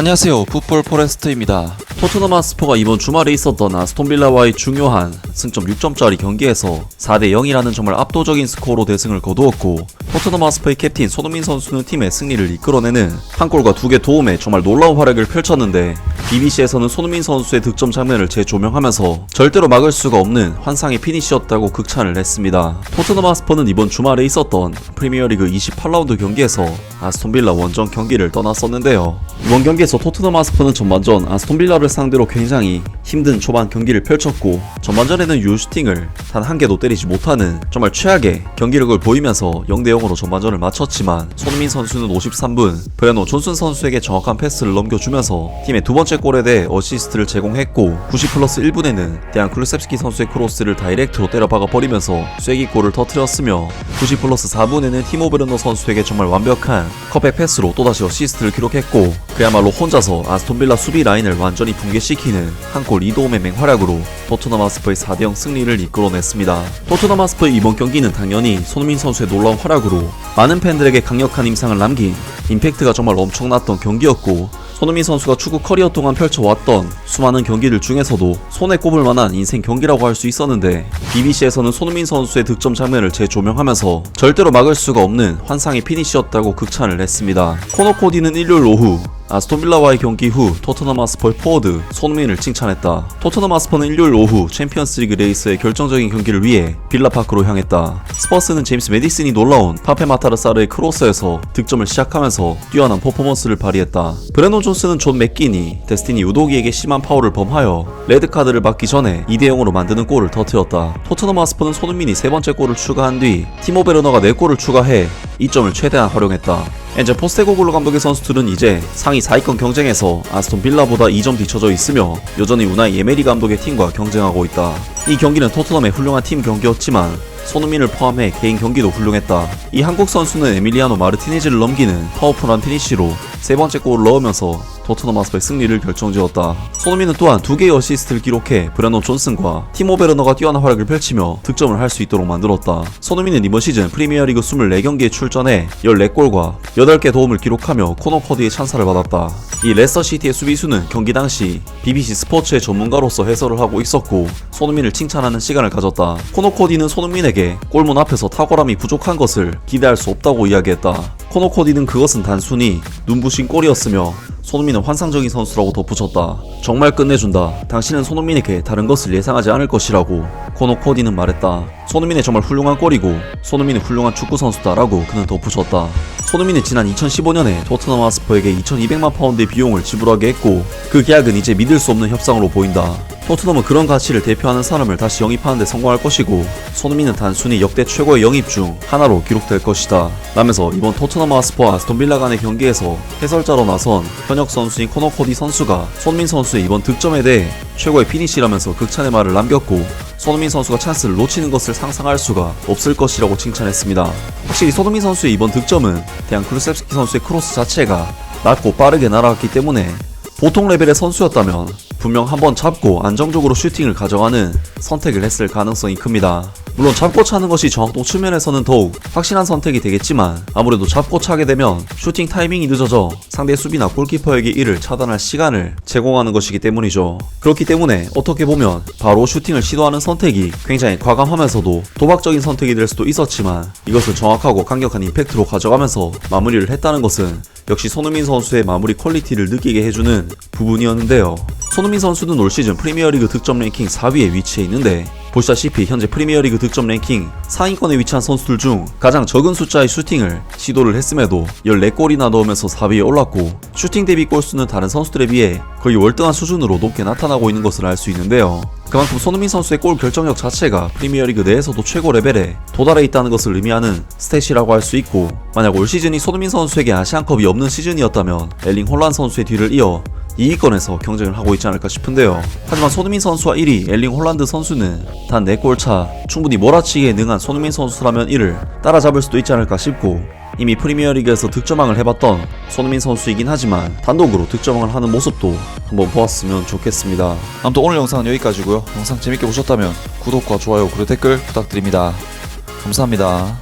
안녕하세요, 풋볼 포레스트입니다. 토트넘 핫스퍼가 이번 주말에 있었던 아스톤빌라와의 중요한 승점 6점짜리 경기에서 4대 0이라는 정말 압도적인 스코어로 대승을 거두었고, 토트넘 핫스퍼의 캡틴 손흥민 선수는 팀의 승리를 이끌어내는 한 골과 2개 도움에 정말 놀라운 활약을 펼쳤는데, BBC에서는 손흥민 선수의 득점 장면을 재조명하면서 절대로 막을 수가 없는 환상의 피니시였다고 극찬을 했습니다. 토트넘 핫스퍼는 이번 주말에 있었던 프리미어리그 28라운드 경기에서 아스톤빌라 원정 경기를 떠났었는데요. 이번 경기에서 토트넘 핫스퍼는 전반전 아스톤빌라를 상대로 굉장히 힘든 초반 경기를 펼쳤고, 전반전에는 유슈팅을 단 한 개도 때리지 못하는 정말 최악의 경기력을 보이면서 0대0으로 전반전을 마쳤지만, 손흥민 선수는 53분 브레노 존슨 선수에게 정확한 패스를 넘겨주면서 팀의 두 번째 골에 대해 어시스트를 제공했고, 90+1분에는 데안 클루셉스키 선수의 크로스를 다이렉트로 때려박아 버리면서 쐐기골을 터뜨렸으며, 90+4분에는 티모 브레노 선수에게 정말 완벽한 컵백 패스로 또다시 어시스트를 기록했고, 그야말로 혼자서 아스톤빌라 수비 라인을 완전히 붕괴시키는 한 골 2도움의 맹활약으로 토트넘 핫스퍼의 4대0 승리를 이끌어냈습니다. 토트넘 핫스퍼의 이번 경기는 당연히 손흥민 선수의 놀라운 활약으로 많은 팬들에게 강력한 인상을 남긴 임팩트가 정말 엄청났던 경기였고, 손흥민 선수가 축구 커리어 동안 펼쳐왔던 수많은 경기들 중에서도 손에 꼽을 만한 인생 경기라고 할 수 있었는데, BBC에서는 손흥민 선수의 득점 장면을 재조명하면서 절대로 막을 수가 없는 환상의 피니시였다고 극찬을 했습니다. 코너 코디는 일요일 오후 아스톤빌라와의 경기 후 토트넘 핫스퍼의 포워드 손흥민을 칭찬했다. 토트넘 핫스퍼는 일요일 오후 챔피언스리그 레이스의 결정적인 경기를 위해 빌라파크로 향했다. 스퍼스는 제임스 메디슨이 놀라운 파페 마타르사르의 크로스에서 득점을 시작하면서 뛰어난 퍼포먼스를 발휘했다. 브레논 존스는 존 맥기니 데스티니 우도기에게 심한 파울을 범하여 레드카드를 받기 전에 2대0으로 만드는 골을 터뜨렸다. 토트넘 핫스퍼는 손흥민이 세 번째 골을 추가한 뒤 티모 베르너가 4골을 추가해 이점을 최대한 활용했다. 엔제 포스테코글루 감독의 선수들은 이제 상위 4위권 경쟁에서 아스톤 빌라보다 2점 뒤쳐져 있으며 여전히 우나이 에메리 감독의 팀과 경쟁하고 있다. 이 경기는 토트넘의 훌륭한 팀 경기였지만 손흥민을 포함해 개인 경기도 훌륭했다. 이 한국 선수는 에밀리아노 마르티네즈를 넘기는 파워풀한 피니시로 세 번째 골을 넣으면서 토트넘 핫스퍼의 승리를 결정지었다. 손흥민은 또한 2개의 어시스트를 기록해 브레논 존슨과 티모 베르너가 뛰어난 활약을 펼치며 득점을 할 수 있도록 만들었다. 손흥민은 이번 시즌 프리미어리그 24경기에 출전해 14골과 8개 도움을 기록하며 코너 커드의 찬사를 받았다. 이 레스터시티의 수비수는 경기 당시 BBC 스포츠의 전문가로서 해설을 하고 있었고, 손흥민을 칭찬하는 시간을 가졌다. 코너 코디는 손흥민에게 골문 앞에서 탁월함이 부족한 것을 기대할 수 없다고 이야기했다. 코너 코디는 그것은 단순히 눈부신 골이었으며 손흥민은 환상적인 선수라고 덧붙였다. 정말 끝내준다. 당신은 손흥민에게 다른 것을 예상하지 않을 것이라고 코너 코디는 말했다. 손흥민의 정말 훌륭한 골이고 손흥민은 훌륭한 축구 선수다라고 그는 덧붙였다. 손흥민은 지난 2015년에 토트넘 핫스퍼에게 2200만 파운드의 비용을 지불하게 했고, 그 계약은 이제 믿을 수 없는 협상으로 보인다. 토트넘은 그런 가치를 대표하는 사람을 다시 영입하는 데 성공할 것이고, 손흥민은 단순히 역대 최고의 영입 중 하나로 기록될 것이다 라면서 이번 토트넘 핫스퍼 아스톤빌라 간의 경기에서 해설자로 나선 현역 선수인 코너 코디 선수가 손흥민 선수의 이번 득점에 대해 최고의 피니시라면서 극찬의 말을 남겼고, 손흥민 선수가 찬스를 놓치는 것을 상상할 수가 없을 것이라고 칭찬했습니다. 확실히 손흥민 선수의 이번 득점은 데안 클루셉스키 선수의 크로스 자체가 낮고 빠르게 날아갔기 때문에 보통 레벨의 선수였다면 분명 한번 잡고 안정적으로 슈팅을 가져가는 선택을 했을 가능성이 큽니다. 물론 잡고 차는 것이 정확도 측면에서는 더욱 확실한 선택이 되겠지만, 아무래도 잡고 차게 되면 슈팅 타이밍이 늦어져 상대 수비나 골키퍼에게 이를 차단할 시간을 제공하는 것이기 때문이죠. 그렇기 때문에 어떻게 보면 바로 슈팅을 시도하는 선택이 굉장히 과감하면서도 도박적인 선택이 될 수도 있었지만, 이것을 정확하고 강력한 임팩트로 가져가면서 마무리를 했다는 것은 역시 손흥민 선수의 마무리 퀄리티를 느끼게 해주는 부분이었는데요. 손흥민 선수는 올 시즌 프리미어리그 득점 랭킹 4위에 위치해 있는데, 보시다시피 현재 프리미어리그 득점 랭킹 상위권에 위치한 선수들 중 가장 적은 숫자의 슈팅을 시도를 했음에도 14골이나 넣으면서 4위에 올랐고, 슈팅 대비 골수는 다른 선수들에 비해 거의 월등한 수준으로 높게 나타나고 있는 것을 알 수 있는데요. 그만큼 손흥민 선수의 골 결정력 자체가 프리미어리그 내에서도 최고 레벨에 도달해 있다는 것을 의미하는 스탯이라고 할 수 있고, 만약 올 시즌이 손흥민 선수에게 아시안컵이 없는 시즌이었다면 엘링 홀란 선수의 뒤를 이어 2위권에서 경쟁을 하고 있지 않을까 싶은데요. 하지만 손흥민 선수와 1위 엘링 홀란드 선수는 단 4골 차, 충분히 몰아치기에 능한 손흥민 선수라면 이를 따라잡을 수도 있지 않을까 싶고, 이미 프리미어리그에서 득점왕을 해봤던 손흥민 선수이긴 하지만 단독으로 득점왕을 하는 모습도 한번 보았으면 좋겠습니다. 아무튼 오늘 영상은 여기까지고요. 영상 재밌게 보셨다면 구독과 좋아요 그리고 댓글 부탁드립니다. 감사합니다.